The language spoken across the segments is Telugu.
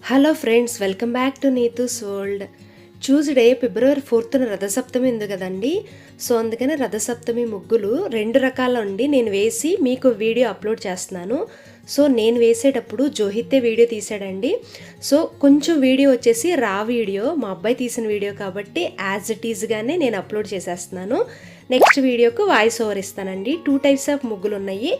Hello friends, welcome back to Neetu's world. Tuesday ఫిబ్రవరి 4న రథసప్తమి ఉంది కదండి. సో అందుకని రథసప్తమి ముగ్గులు 2 రకాల ఉండి నేను వేసి మీకు వీడియో అప్లోడ్ చేస్తున్నాను. సో నేను వేసేటప్పుడు జోహితే వీడియో తీసాడండి. సో కొంచెం వీడియో వచ్చేసి రా వీడియో, మా అబ్బాయి తీసిన వీడియో కాబట్టి యాజ్ ఇట్ ఈజ్గానే నేను అప్లోడ్ చేసేస్తున్నాను. నెక్స్ట్ వీడియోకు వాయిస్ ఓవర్ ఇస్తానండి. 2 టైప్స్ ఆఫ్ ముగ్గులు ఉన్నాయి.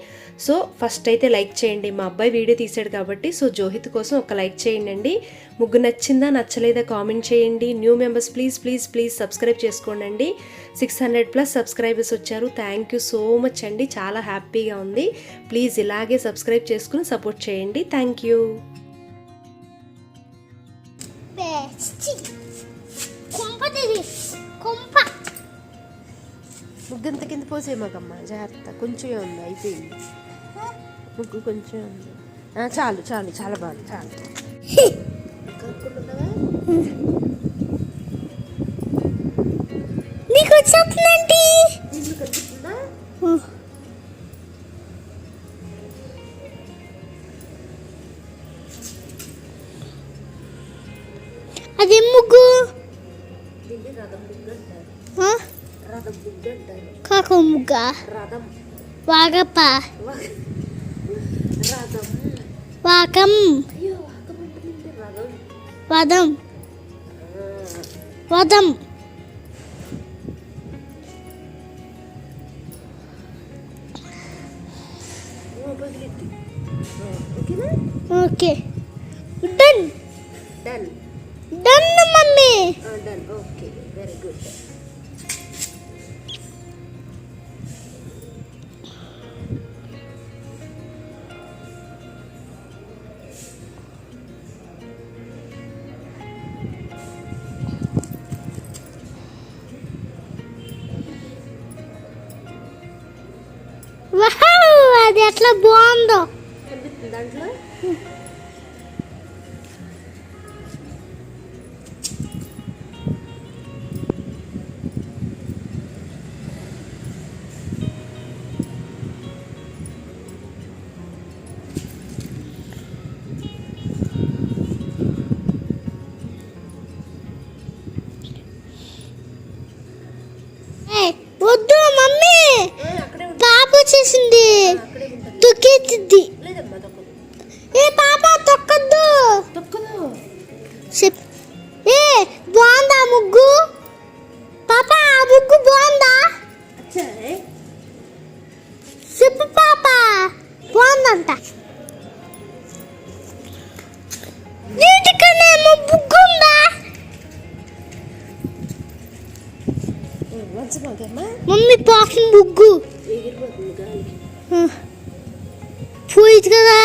సో ఫస్ట్ అయితే లైక్ చేయండి, మా అబ్బాయి వీడియో తీసాడు కాబట్టి. సో జోహిత్ కోసం ఒక లైక్ చేయండి. ముగ్గు నచ్చిందా నచ్చలేదా కామెంట్ చేయండి. New members please please please subscribe చేసుకోండి. 600+ సబ్స్క్రైబర్స్ వచ్చారు. థ్యాంక్ యూ సో మచ్ అండి, చాలా హ్యాపీగా ఉంది. ప్లీజ్ ఇలాగే సబ్స్క్రైబ్ చేసుకుని సపోర్ట్ చేయండి. Thank you. ముగ్గంత కింద పోసేమాకమ్మ, జాగ్రత్త. కొంచెం ఉంది, అయిపోయింది ముగ్గు, కొంచెం ఉంది. చాలు చాలు, చాలా బాగుంది, చాలు. అదే ముగ్గు కాక ముగ్గ వాగప్ప వాకం వదం వదం okay done done done mummy done. Okay, very good. అది ఎట్లా బాగుందో దాంట్లో వద్దు మమ్మీ, పాప వచ్చేసింది, తొక్కేసింది. ఏ పాప తొక్కద్దు, ఏ బాగుందా ముగ్గు? పాప ఆ ముగ్గు బాగుందా చెప్పు పాప, బాగుందంట. నీటికనే ముగ్గు ఉందా మమ్మీ? పాపం ముగ్గు పోయింది కదా.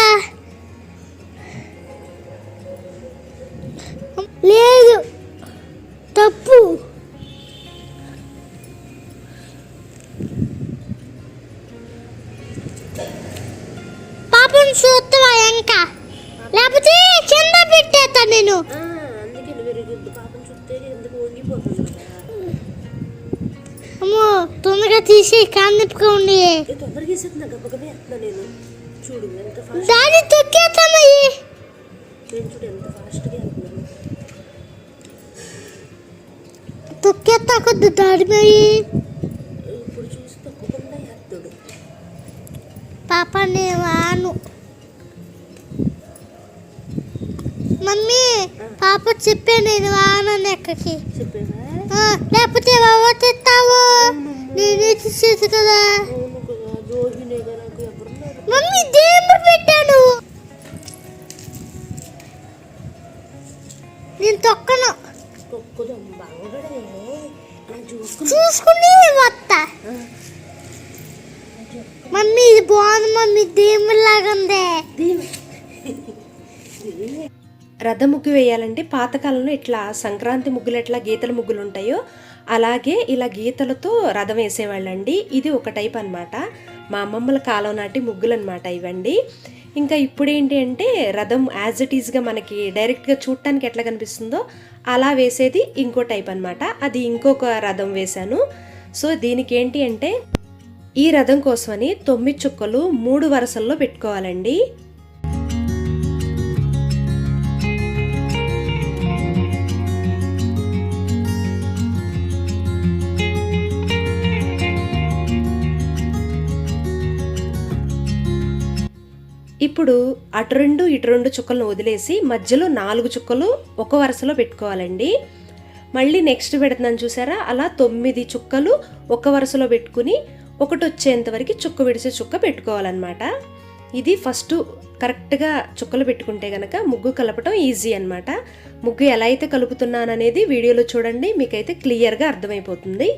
లేదు, తప్పు. పాపను చూస్తావా ఇంకా, లేకపోతే కింద పెట్టేస్తా నేను. అమ్మో, తొందరగా తీసి కాన్నిప్పుగా ఉండి దాన్ని తొక్కేస్తామయ్యి. తొక్కేస్తా కొద్ది దాడి మరి. పాప నేను మమ్మీ, పాప చెప్పే నేను వానని ఎక్కడికి, లేకపోతే తెస్తావు, నేనే తీసేది కదా. మమ్మీ దేవుడు పెట్టాను, నేను తొక్కను, చూసుకుని వస్తా. మమ్మీ ఇది బాగుంది మమ్మీ, దేవుడిలాగా ఉంది. రథ ముగ్గు వేయాలంటే పాతకాలంలో ఇట్లా సంక్రాంతి ముగ్గులు ఎట్లా గీతల ముగ్గులు ఉంటాయో అలాగే ఇలా గీతలతో రథం వేసేవాళ్ళండి. ఇది ఒక టైప్ అనమాట, మా అమ్మమ్మల కాలం నాటి ముగ్గులు అనమాట ఇవండి. ఇంకా ఇప్పుడు ఏంటి అంటే రథం యాజ్ ఇట్ ఈజ్గా మనకి డైరెక్ట్గా చూడటానికి ఎట్లా కనిపిస్తుందో అలా వేసేది ఇంకో టైప్ అనమాట. అది ఇంకొక రథం వేశాను. సో దీనికి ఏంటి అంటే ఈ రథం కోసమని 9 చుక్కలు 3 వరుసల్లో పెట్టుకోవాలండి. ఇప్పుడు అటు 2 ఇటు 2 చుక్కలను వదిలేసి మధ్యలో 4 చుక్కలు ఒక వరుసలో పెట్టుకోవాలండి. మళ్ళీ నెక్స్ట్ పెడుతున్నాను చూసారా, అలా 9 చుక్కలు ఒక వరుసలో పెట్టుకుని ఒకటి వచ్చేంత వరకు చుక్క విడిసే చుక్క పెట్టుకోవాలన్నమాట. ఇది ఫస్ట్ కరెక్ట్గా చుక్కలు పెట్టుకుంటే కనుక ముగ్గు కలపటం ఈజీ అనమాట. ముగ్గు ఎలా అయితే కలుపుతున్నాననేది వీడియోలో చూడండి, మీకైతే క్లియర్గా అర్థమైపోతుంది.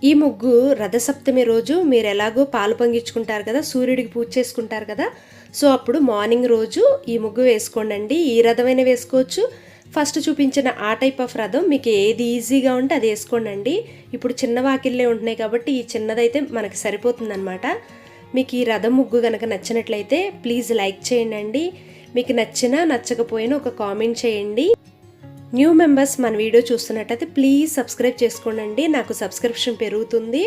ఈ ముగ్గు రథసప్తమి రోజు మీరు ఎలాగో పాలు పొంగించుకుంటారు కదా, సూర్యుడికి పూజ చేసుకుంటారు కదా, సో అప్పుడు మార్నింగ్ రోజు ఈ ముగ్గు వేసుకోండి. ఈ రథమైన వేసుకోవచ్చు, ఫస్ట్ చూపించిన ఆ టైప్ ఆఫ్ రథం మీకు ఏది ఈజీగా ఉంటే అది వేసుకోండి. ఇప్పుడు చిన్న వాకిళ్ళే ఉంటున్నాయి కాబట్టి ఈ చిన్నదైతే మనకి సరిపోతుందన్నమాట. మీకు ఈ రథం ముగ్గు కనుక నచ్చినట్లయితే ప్లీజ్ లైక్ చేయండి. మీకు నచ్చినా నచ్చకపోయినా ఒక కామెంట్ చేయండి. న్యూ మెంబర్స్ మన వీడియో చూస్తున్నట్టయితే ప్లీజ్ సబ్స్క్రైబ్ చేసుకోండి, నాకు సబ్స్క్రిప్షన్ పెరుగుతుంది.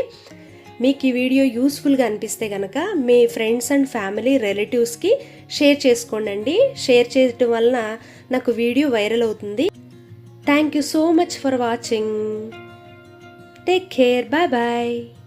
మీకు ఈ వీడియో యూస్ఫుల్గా అనిపిస్తే కనుక మీ ఫ్రెండ్స్ అండ్ ఫ్యామిలీ రిలేటివ్స్కి షేర్ చేసుకోండి. షేర్ చేయడం వలన నాకు వీడియో వైరల్ అవుతుంది. Thank you so much for watching. Take care, bye bye.